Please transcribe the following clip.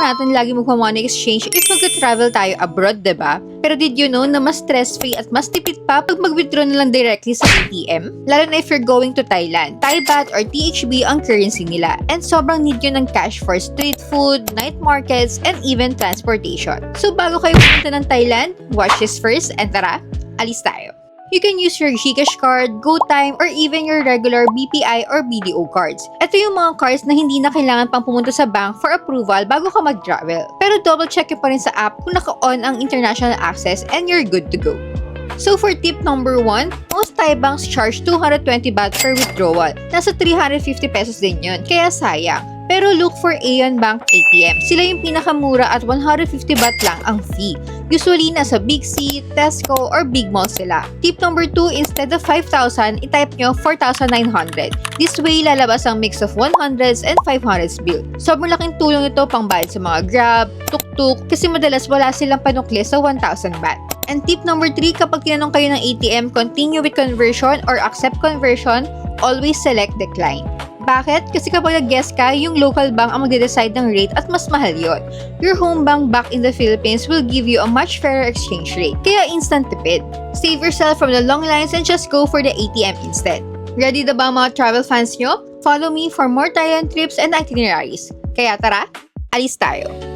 natin lagi magpa-money exchange if mag-travel tayo abroad, diba? Pero did you know na mas stress-free at mas tipid pa pag mag-withdraw na lang directly sa ATM? Lalo na if you're going to Thailand. Thai baht or THB ang currency nila. And sobrang need yun ng cash for street food, night markets, and even transportation. So bago kayo pumunta ng Thailand, watch this first and tara, alis tayo. You can use your GCash card, GoTime, or even your regular BPI or BDO cards. Ito yung mga cards na hindi na kailangan pang pumunta sa bank for approval bago ka mag-travel. Pero double check pa rin sa app kung naka-on ang international access and you're good to go. So for tip number 1, most Thai banks charge 220 baht per withdrawal. Nasa 350 pesos din yun, kaya sayang. Pero look for Aeon Bank ATM. Sila yung pinakamura at 150 baht lang ang fee. Usually, nasa Big C, Tesco, or Big Mall sila. Tip number 2, instead of 5,000, itype nyo 4,900. This way, lalabas ang mix of 100s and 500s bill. Sobrang laking tulong ito pang bayad sa mga Grab, tuk-tuk, kasi madalas wala silang panukli sa 1,000 baht. And tip number 3, kapag tinanong kayo ng ATM, continue with conversion or accept conversion, always select decline. Bakit? Kasi kapag nag-guess ka, yung local bank ang magde-decide ng rate at mas mahal yun. Your home bank back in the Philippines will give you a much fairer exchange rate. Kaya instant tipid. Save yourself from the long lines and just go for the ATM instead. Ready na ba mga travel fans nyo? Follow me for more Thailand trips and itineraries. Kaya tara, alis tayo!